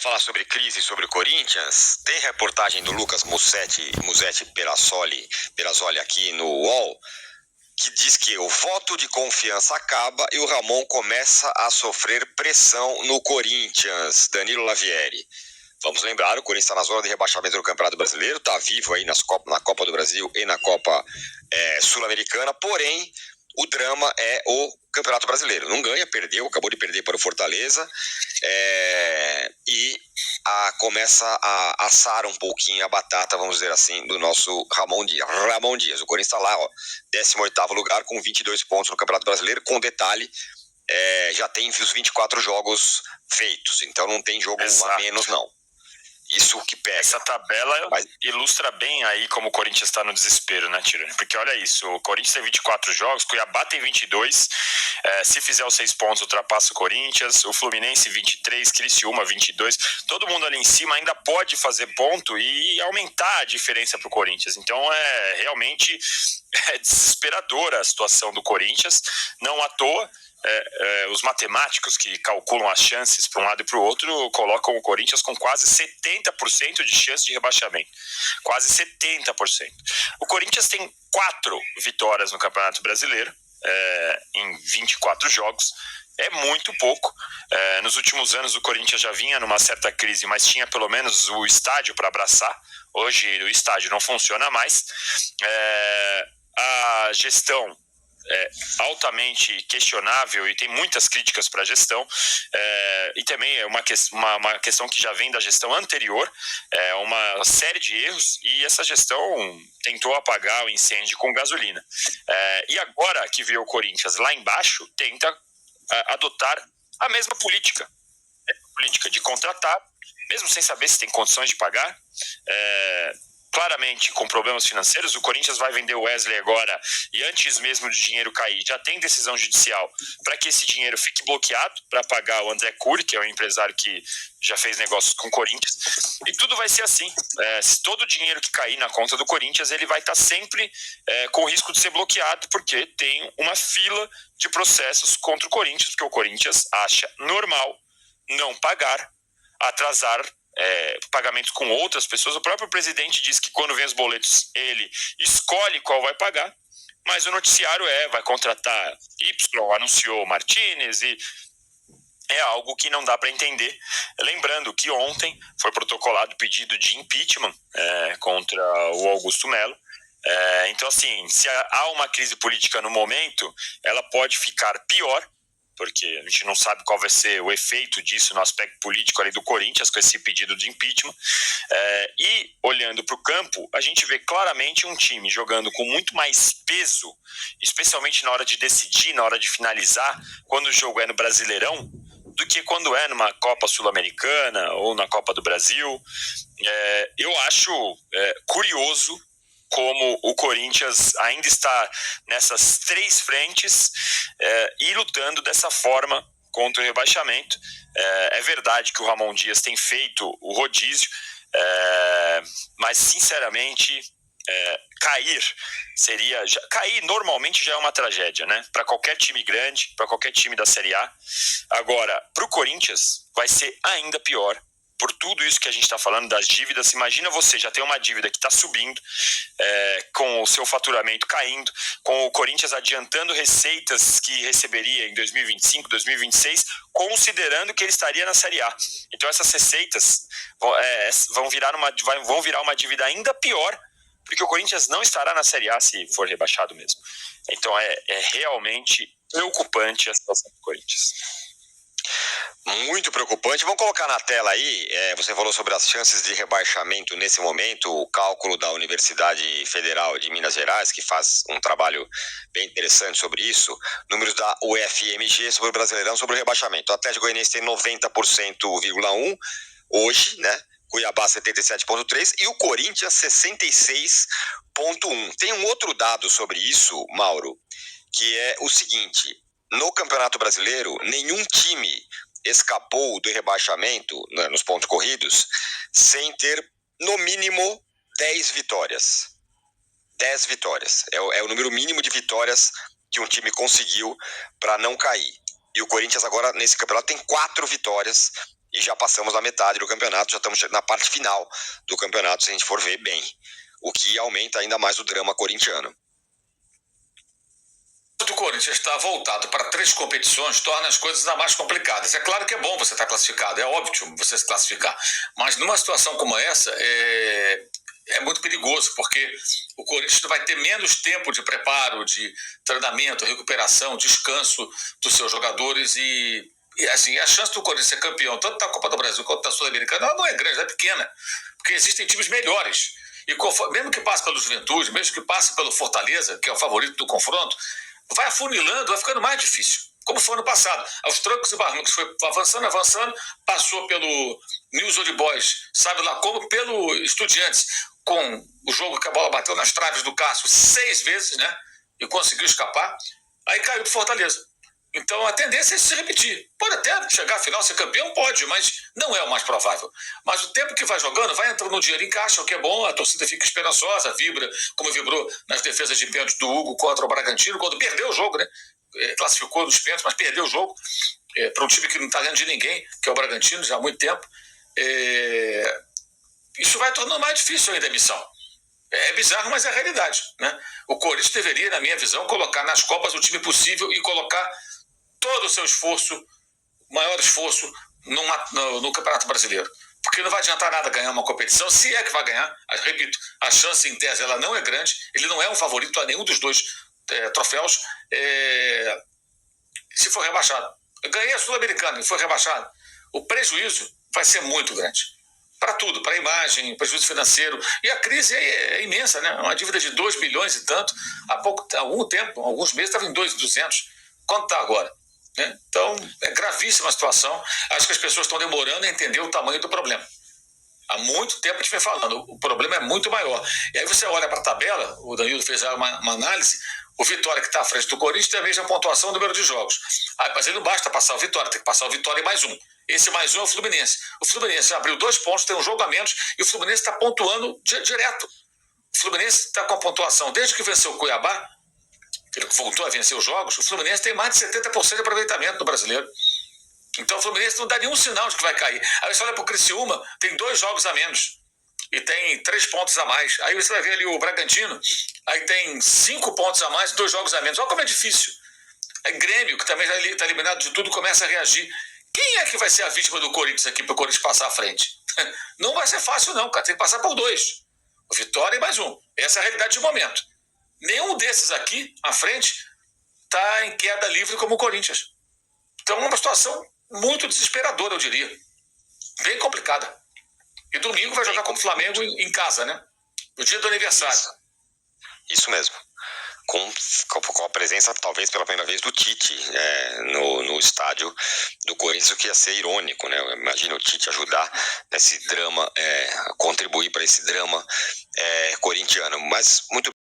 falar sobre crise, sobre o Corinthians, tem reportagem do Lucas Musetti Perazzoli aqui no UOL, que diz que o voto de confiança acaba e o Ramon começa a sofrer pressão no Corinthians. Danilo Lavieri. Vamos lembrar, o Corinthians está na zona de rebaixamento do Campeonato Brasileiro, está vivo aí na Copa do Brasil e na Copa Sul-Americana, porém o drama é o Campeonato Brasileiro. Não ganha, perdeu, acabou de perder para o Fortaleza e começa a assar um pouquinho a batata, vamos dizer assim, do nosso Ramon Dias. O Corinthians está lá, 18º lugar com 22 pontos no Campeonato Brasileiro, com detalhe, já tem os 24 jogos feitos, então não tem jogo a menos não. Isso que pega. Essa tabela ilustra bem aí como o Corinthians está no desespero, né, Tirone? Porque olha isso, o Corinthians tem 24 jogos, Cuiabá tem 22, se fizer os 6 pontos ultrapassa o Corinthians, o Fluminense 23, Criciúma 22, todo mundo ali em cima ainda pode fazer ponto e aumentar a diferença para o Corinthians. Então realmente desesperadora a situação do Corinthians, não à toa. Os matemáticos que calculam as chances para um lado e para o outro colocam o Corinthians com quase 70% de chance de rebaixamento. Quase 70%. O Corinthians tem 4 vitórias no Campeonato Brasileiro, em 24 jogos. É muito pouco. Nos últimos anos o Corinthians já vinha numa certa crise, mas tinha pelo menos o estádio para abraçar. Hoje o estádio não funciona mais. A gestão altamente questionável e tem muitas críticas para a gestão, e também é uma questão que já vem da gestão anterior, uma série de erros, e essa gestão tentou apagar o incêndio com gasolina, e agora que vê o Corinthians lá embaixo, tenta adotar a mesma política de contratar, mesmo sem saber se tem condições de pagar, claramente com problemas financeiros. O Corinthians vai vender o Wesley agora e antes mesmo do dinheiro cair, já tem decisão judicial para que esse dinheiro fique bloqueado para pagar o André Cury, que é um empresário que já fez negócios com o Corinthians, e tudo vai ser assim. Todo o dinheiro que cair na conta do Corinthians, ele vai estar sempre com risco de ser bloqueado, porque tem uma fila de processos contra o Corinthians, porque o Corinthians acha normal não pagar, atrasar pagamentos com outras pessoas. O próprio presidente diz que quando vem os boletos ele escolhe qual vai pagar, mas o noticiário vai contratar Y, anunciou Martinez, e é algo que não dá para entender. Lembrando que ontem foi protocolado pedido de impeachment contra o Augusto Melo. Então assim, se há uma crise política no momento, ela pode ficar pior, porque a gente não sabe qual vai ser o efeito disso no aspecto político ali do Corinthians com esse pedido de impeachment. E olhando para o campo, a gente vê claramente um time jogando com muito mais peso, especialmente na hora de decidir, na hora de finalizar, quando o jogo é no Brasileirão, do que quando é numa Copa Sul-Americana ou na Copa do Brasil. Eu acho curioso como o Corinthians ainda está nessas 3 frentes e lutando dessa forma contra o rebaixamento. É verdade que o Ramon Dias tem feito o rodízio, mas sinceramente cair normalmente já é uma tragédia, né? Para qualquer time grande, para qualquer time da Série A. Agora, para o Corinthians vai ser ainda pior, por tudo isso que a gente está falando das dívidas. Imagina você já tem uma dívida que está subindo, com o seu faturamento caindo, com o Corinthians adiantando receitas que receberia em 2025, 2026, considerando que ele estaria na Série A. Então essas receitas vão virar uma dívida ainda pior, porque o Corinthians não estará na Série A se for rebaixado mesmo. Então é realmente preocupante a situação do Corinthians. Muito preocupante. Vamos colocar na tela aí, você falou sobre as chances de rebaixamento nesse momento, o cálculo da Universidade Federal de Minas Gerais, que faz um trabalho bem interessante sobre isso, números da UFMG sobre o Brasileirão, sobre o rebaixamento. O Atlético Goianiense tem 90,1% hoje, né? Cuiabá 77,3% e o Corinthians 66,1%. Tem um outro dado sobre isso, Mauro, que é o seguinte: no Campeonato Brasileiro, nenhum time escapou do rebaixamento, né, nos pontos corridos, sem ter, no mínimo, 10 vitórias. 10 vitórias. É o número mínimo de vitórias que um time conseguiu para não cair. E o Corinthians agora, nesse campeonato, tem 4 vitórias e já passamos da metade do campeonato, já estamos na parte final do campeonato, se a gente for ver bem, o que aumenta ainda mais o drama corintiano. O Corinthians está voltado para 3 competições torna as coisas ainda mais complicadas. É claro que é bom você estar classificado, é óbvio você se classificar, mas numa situação como essa é muito perigoso, porque o Corinthians vai ter menos tempo de preparo, de treinamento, recuperação, descanso dos seus jogadores e assim, a chance do Corinthians ser campeão, tanto da Copa do Brasil quanto da Sul-Americana, não é grande, é pequena, porque existem times melhores. E mesmo que passe pelo Juventude, mesmo que passe pelo Fortaleza, que é o favorito do confronto, vai afunilando, vai ficando mais difícil. Como foi ano passado. Aos trancos e barrancos, foi avançando, passou pelo News Old Boys, sabe lá como, pelo Estudiantes, com o jogo que a bola bateu nas traves do Cássio 6 vezes, né? E conseguiu escapar. Aí caiu do Fortaleza. Então a tendência é se repetir. Pode até chegar à final, ser campeão, pode, mas não é o mais provável. Mas o tempo que vai jogando, vai entrando no dinheiro, encaixa, o que é bom, a torcida fica esperançosa, vibra, como vibrou nas defesas de pênalti do Hugo contra o Bragantino, quando perdeu o jogo, né? Classificou nos pênaltis, mas perdeu o jogo para um time que não está ganhando de ninguém, que é o Bragantino, já há muito tempo. Isso vai tornando mais difícil ainda a missão. É bizarro, mas é a realidade, né? O Corinthians deveria, na minha visão, colocar nas Copas o time possível e colocar todo o seu esforço, o maior esforço no Campeonato Brasileiro. Porque não vai adiantar nada ganhar uma competição, se é que vai ganhar. Repito, a chance em tese ela não é grande, ele não é um favorito a nenhum dos 2 troféus se for rebaixado. Ganhei a Sul-Americana e foi rebaixado. O prejuízo vai ser muito grande. Para tudo, para a imagem, prejuízo financeiro. E a crise é imensa, né? Uma dívida de 2 bilhões e tanto. Há algum tempo, alguns meses, estava em 2.200. Quanto está agora? Né? Então, é gravíssima a situação. Acho que as pessoas estão demorando a entender o tamanho do problema. Há muito tempo a gente vem falando, o problema é muito maior. E aí você olha para a tabela, o Danilo fez uma análise, o Vitória que está à frente do Corinthians tem a mesma pontuação, número de jogos. Mas ele não basta passar o Vitória, tem que passar o Vitória e mais um. Esse mais um é o Fluminense. O Fluminense abriu 2 pontos, tem um jogo a menos, e o Fluminense está pontuando direto. O Fluminense está com a pontuação, desde que venceu o Cuiabá, ele voltou a vencer os jogos, o Fluminense tem mais de 70% de aproveitamento no Brasileiro. Então o Fluminense não dá nenhum sinal de que vai cair. Aí você olha para o Criciúma, tem 2 jogos a menos e tem 3 pontos a mais. Aí você vai ver ali o Bragantino, aí tem 5 pontos a mais e 2 jogos a menos. Olha como é difícil. Aí Grêmio, que também já está eliminado de tudo, começa a reagir. Quem é que vai ser a vítima do Corinthians aqui para o Corinthians passar à frente? Não vai ser fácil não, cara. Tem que passar por 2. O Vitória e mais um. Essa é a realidade de momento. Nenhum desses aqui, à frente, está em queda livre como o Corinthians. Então é uma situação muito desesperadora, eu diria. Bem complicada. E domingo vai jogar contra o Flamengo em casa, né? No dia do aniversário. Isso mesmo. Com a presença, talvez pela primeira vez, do Tite no estádio do Corinthians, o que ia ser irônico, né? Imagina o Tite ajudar nesse drama, contribuir para esse drama corintiano. Mas muito